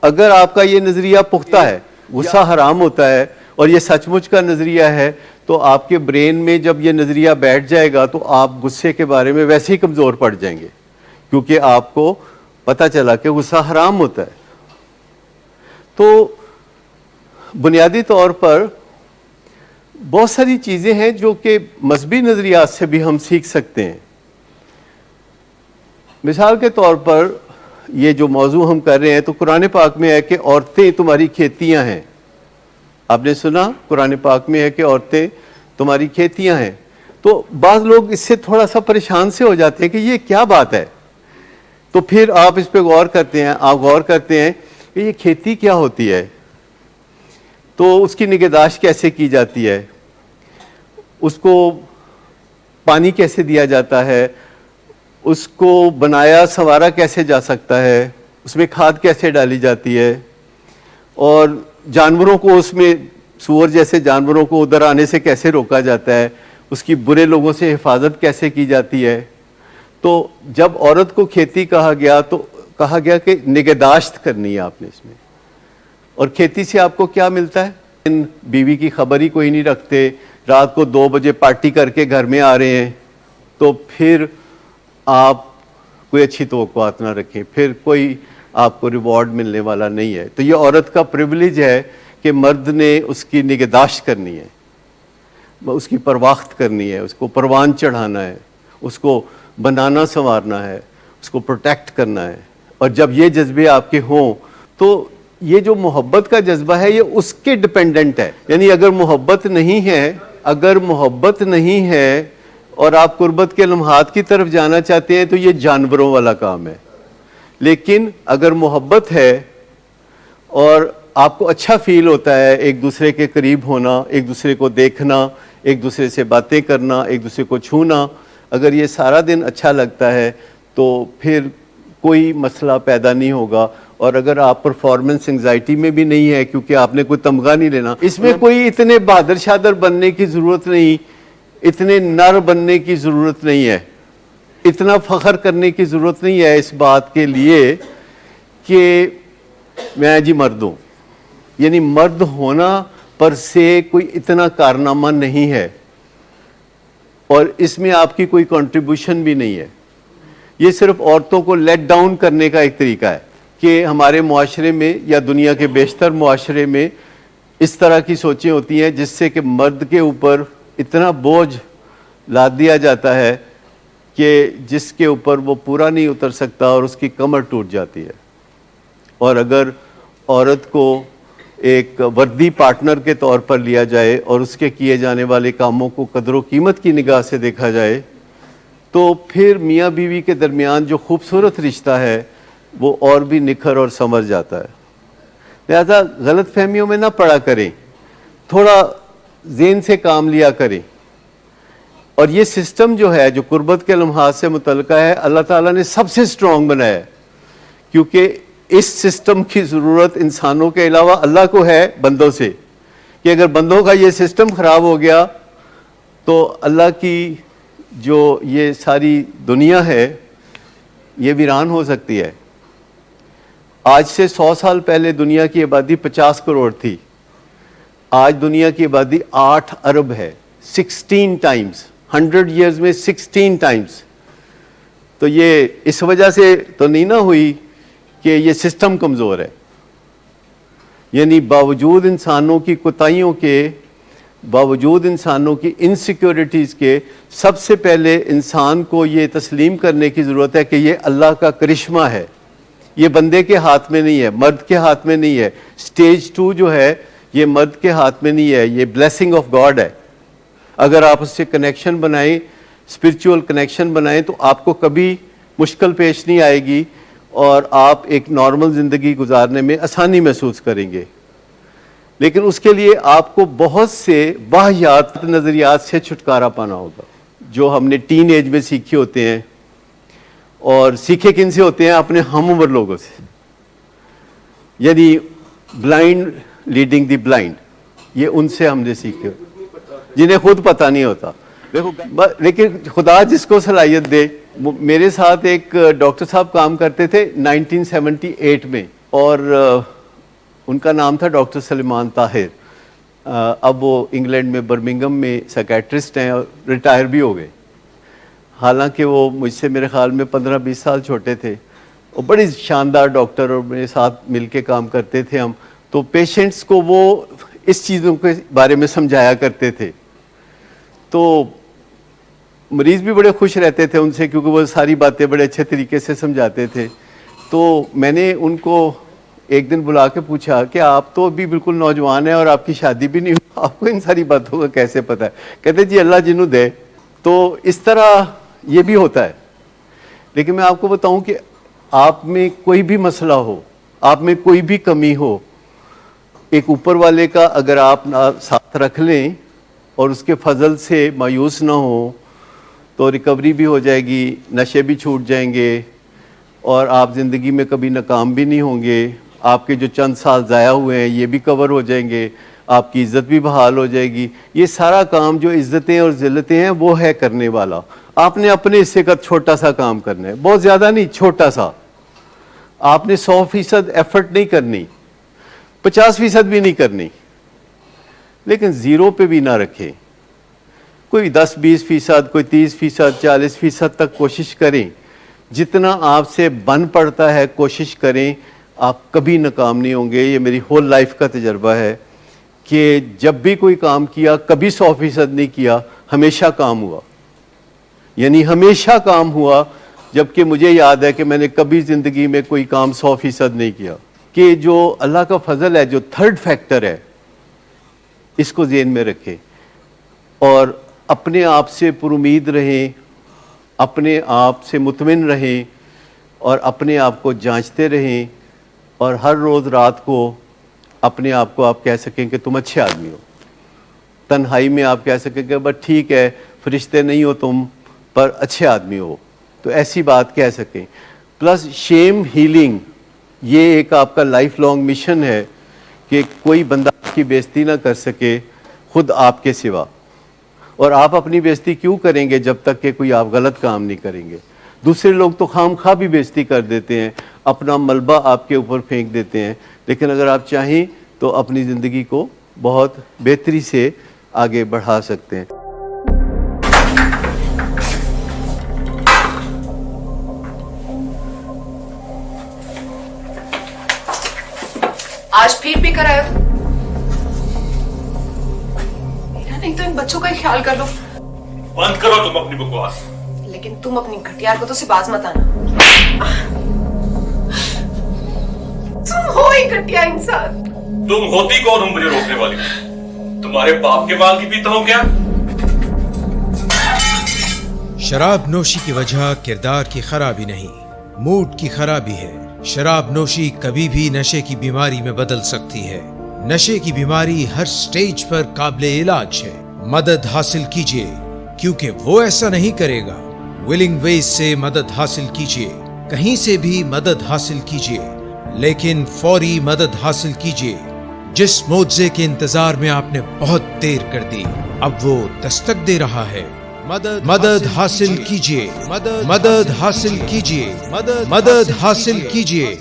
اگر آپ کا یہ نظریہ پختہ ہے غصہ حرام ہوتا ہے اور یہ سچ مچ کا نظریہ ہے تو آپ کے برین میں جب یہ نظریہ بیٹھ جائے گا تو آپ غصے کے بارے میں ویسے ہی کمزور پڑ جائیں گے، کیونکہ آپ کو پتہ چلا کہ غصہ حرام ہوتا ہے۔ تو بنیادی طور پر بہت ساری چیزیں ہیں جو کہ مذہبی نظریات سے بھی ہم سیکھ سکتے ہیں۔ مثال کے طور پر یہ جو موضوع ہم کر رہے ہیں تو قرآن پاک میں ہے کہ عورتیں تمہاری کھیتیاں ہیں۔ آپ نے سنا قرآن پاک میں ہے کہ عورتیں تمہاری کھیتیاں ہیں، تو بعض لوگ اس سے تھوڑا سا پریشان سے ہو جاتے ہیں کہ یہ کیا بات ہے، تو پھر آپ اس پہ غور کرتے ہیں کہ یہ کھیتی کیا ہوتی ہے، تو اس کی نگہداشت کیسے کی جاتی ہے، اس کو پانی کیسے دیا جاتا ہے، اس کو بنایا سنوارا کیسے جا سکتا ہے، اس میں کھاد کیسے ڈالی جاتی ہے، اور جانوروں کو اس میں سور جیسے جانوروں کو ادھر آنے سے کیسے روکا جاتا ہے، اس کی برے لوگوں سے حفاظت کیسے کی جاتی ہے۔ تو جب عورت کو کھیتی کہا گیا تو کہا گیا کہ نگہداشت کرنی ہے آپ نے اس میں، اور کھیتی سے آپ کو کیا ملتا ہے؟ بیوی کی خبر ہی کوئی نہیں رکھتے، رات کو 2 بجے پارٹی کر کے گھر میں آ رہے ہیں، تو پھر آپ کوئی اچھی توقعات نہ رکھیں، پھر کوئی آپ کو ریوارڈ ملنے والا نہیں ہے۔ تو یہ عورت کا پریویلیج ہے کہ مرد نے اس کی نگہداشت کرنی ہے، اس کی پرواخت کرنی ہے، اس کو پروان چڑھانا ہے، اس کو بنانا سنوارنا ہے، اس کو پروٹیکٹ کرنا ہے۔ اور جب یہ جذبے آپ کے ہوں تو یہ جو محبت کا جذبہ ہے یہ اس کے ڈیپینڈنٹ ہے، یعنی اگر محبت نہیں ہے اور آپ قربت کے لمحات کی طرف جانا چاہتے ہیں تو یہ جانوروں والا کام ہے۔ لیکن اگر محبت ہے اور آپ کو اچھا فیل ہوتا ہے ایک دوسرے کے قریب ہونا، ایک دوسرے کو دیکھنا، ایک دوسرے سے باتیں کرنا، ایک دوسرے کو چھونا، اگر یہ سارا دن اچھا لگتا ہے تو پھر کوئی مسئلہ پیدا نہیں ہوگا۔ اور اگر آپ پرفارمنس انگزائٹی میں بھی نہیں ہے کیونکہ آپ نے کوئی تمغہ نہیں لینا، اس میں کوئی اتنے بہادر شادر بننے کی ضرورت نہیں، اتنے نر بننے کی ضرورت نہیں ہے، اتنا فخر کرنے کی ضرورت نہیں ہے اس بات کے لیے کہ میں جی مرد ہوں۔ یعنی مرد ہونا پر سے کوئی اتنا کارنامہ نہیں ہے، اور اس میں آپ کی کوئی کنٹریبیوشن بھی نہیں ہے۔ یہ صرف عورتوں کو لیٹ ڈاؤن کرنے کا ایک طریقہ ہے کہ ہمارے معاشرے میں یا دنیا کے بیشتر معاشرے میں اس طرح کی سوچیں ہوتی ہیں جس سے کہ مرد کے اوپر اتنا بوجھ لاد دیا جاتا ہے کہ جس کے اوپر وہ پورا نہیں اتر سکتا اور اس کی کمر ٹوٹ جاتی ہے۔ اور اگر عورت کو ایک وردی پارٹنر کے طور پر لیا جائے اور اس کے کیے جانے والے کاموں کو قدر و قیمت کی نگاہ سے دیکھا جائے تو پھر میاں بیوی کے درمیان جو خوبصورت رشتہ ہے وہ اور بھی نکھر اور سنور جاتا ہے۔ لہذا غلط فہمیوں میں نہ پڑا کریں، تھوڑا ذہن سے کام لیا کریں۔ اور یہ سسٹم جو ہے جو قربت کے لمحات سے متعلقہ ہے، اللہ تعالیٰ نے سب سے سٹرونگ بنایا ہے، کیونکہ اس سسٹم کی ضرورت انسانوں کے علاوہ اللہ کو ہے بندوں سے، کہ اگر بندوں کا یہ سسٹم خراب ہو گیا تو اللہ کی جو یہ ساری دنیا ہے یہ ویران ہو سکتی ہے۔ آج سے 100 سال پہلے دنیا کی آبادی 50 کروڑ تھی، آج دنیا کی آبادی 8 ارب ہے، 16 ٹائمز، 100 ایئرز میں 16 ٹائمز۔ تو یہ اس وجہ سے تو نہیں نہ ہوئی کہ یہ سسٹم کمزور ہے، یعنی باوجود انسانوں کی کوتاہیوں کے، باوجود انسانوں کی انسیکیورٹیز کے، سب سے پہلے انسان کو یہ تسلیم کرنے کی ضرورت ہے کہ یہ اللہ کا کرشمہ ہے، یہ بندے کے ہاتھ میں نہیں ہے، مرد کے ہاتھ میں نہیں ہے۔ سٹیج 2 جو ہے یہ مرد کے ہاتھ میں نہیں ہے، یہ بلیسنگ آف گاڈ ہے۔ اگر آپ اس سے کنیکشن بنائیں، اسپرچول کنیکشن بنائیں، تو آپ کو کبھی مشکل پیش نہیں آئے گی اور آپ ایک نارمل زندگی گزارنے میں آسانی محسوس کریں گے۔ لیکن اس کے لیے آپ کو بہت سے واہیات نظریات سے چھٹکارا پانا ہوگا جو ہم نے ٹین ایج میں سیکھے ہوتے ہیں، اور سیکھے کن سے ہوتے ہیں؟ اپنے ہم عمر لوگوں سے، یعنی بلائنڈ لیڈنگ دی بلائنڈ، یہ ان سے ہم نے سیکھے جنہیں خود پتہ نہیں ہوتا۔ دیکھو لیکن خدا جس کو صلاحیت دے، میرے ساتھ ایک ڈاکٹر صاحب کام کرتے تھے 1978 میں، اور ان کا نام تھا ڈاکٹر سلیمان طاہر. اب وہ انگلینڈ میں برمنگم میں سائیکیٹرسٹ ہیں اور ریٹائر بھی ہو گئے. حالانکہ وہ مجھ سے میرے خیال میں 15-20 سال چھوٹے تھے. وہ بڑی شاندار ڈاکٹر اور میرے ساتھ مل کے کام کرتے تھے ہم. تو پیشنٹس کو وہ اس چیزوں کے بارے میں سمجھایا کرتے تھے. تو مریض بھی بڑے خوش رہتے تھے ان سے, کیونکہ وہ ساری باتیں بڑے اچھے طریقے سے سمجھاتے تھے. تو میں نے ان کو ایک دن بلا کے پوچھا کہ آپ تو ابھی بالکل نوجوان ہیں اور آپ کی شادی بھی نہیں ہوئی, آپ کو ان ساری باتوں کا کیسے پتہ ہے؟ کہتے جی اللہ جنوں دے. تو اس طرح یہ بھی ہوتا ہے. لیکن میں آپ کو بتاؤں کہ آپ میں کوئی بھی مسئلہ ہو, آپ میں کوئی بھی کمی ہو, ایک اوپر والے کا اگر آپ ساتھ رکھ لیں اور اس کے فضل سے مایوس نہ ہو تو ریکوری بھی ہو جائے گی, نشے بھی چھوٹ جائیں گے اور آپ زندگی میں کبھی ناکام بھی نہیں ہوں گے. آپ کے جو چند سال ضائع ہوئے ہیں یہ بھی کور ہو جائیں گے, آپ کی عزت بھی بحال ہو جائے گی. یہ سارا کام جو عزتیں اور ذلتیں ہیں وہ ہے کرنے والا. آپ نے اپنے حصے کا چھوٹا سا کام کرنا ہے, بہت زیادہ نہیں, چھوٹا سا. آپ نے 100% ایفرٹ نہیں کرنی, 50% بھی نہیں کرنی, لیکن زیرو پہ بھی نہ رکھیں. کوئی 10-20%, کوئی 30%, 40% تک کوشش کریں. جتنا آپ سے بن پڑتا ہے کوشش کریں, آپ کبھی ناکام نہیں ہوں گے. یہ میری ہول لائف کا تجربہ ہے کہ جب بھی کوئی کام کیا کبھی 100% نہیں کیا, ہمیشہ کام ہوا. یعنی ہمیشہ کام ہوا, جبکہ مجھے یاد ہے کہ میں نے کبھی زندگی میں کوئی کام 100% نہیں کیا. کہ جو اللہ کا فضل ہے, جو تھرڈ فیکٹر ہے, اس کو ذہن میں رکھیں اور اپنے آپ سے پر امید رہیں, اپنے آپ سے مطمئن رہیں اور اپنے آپ کو جانچتے رہیں. اور ہر روز رات کو اپنے آپ کو آپ کہہ سکیں کہ تم اچھے آدمی ہو. تنہائی میں آپ کہہ سکیں کہ بس ٹھیک ہے, فرشتے نہیں ہو تم پر اچھے آدمی ہو, تو ایسی بات کہہ سکیں. پلس شیم ہیلنگ, یہ ایک آپ کا لائف لانگ مشن ہے کہ کوئی بندہ آپ کی بےزتی نہ کر سکے خود آپ کے سوا. اور آپ اپنی بےزتی کیوں کریں گے جب تک کہ کوئی آپ غلط کام نہیں کریں گے. دوسرے لوگ تو خام خواہ بھی بےزتی کر دیتے ہیں, اپنا ملبہ آپ کے اوپر پھینک دیتے ہیں, لیکن اگر آپ چاہیں تو اپنی زندگی کو بہت بہتری سے آگے بڑھا سکتے ہیں. آج پھر بھی کرایا نہیں تو ان بچوں کا ہی خیال کر لو. بند کرو تم اپنی بکواس. لیکن تم اپنی گھٹیا کو تو سے باز مت آنا. تم ہو ہی گھٹیا انسان. تم ہوتی کون ہو مجھے روکنے والی؟ تمہارے باپ کے مال کی پیتا ہوں کیا؟ شراب نوشی کی وجہ کردار کی خرابی نہیں, موڈ کی خرابی ہے. شراب نوشی کبھی بھی نشے کی بیماری میں بدل سکتی ہے. نشے کی بیماری ہر سٹیج پر قابل علاج ہے. مدد حاصل کیجیے کیونکہ وہ ایسا نہیں کرے گا. ولنگ ویز سے مدد حاصل کیجیے, کہیں سے بھی مدد حاصل کیجیے, لیکن فوری مدد حاصل کیجیے. جس معجزے کے انتظار میں آپ نے بہت دیر کر دی, اب وہ دستک دے رہا ہے. مدد حاصل کیجیے, مدد حاصل کیجیے, مدد حاصل کیجیے.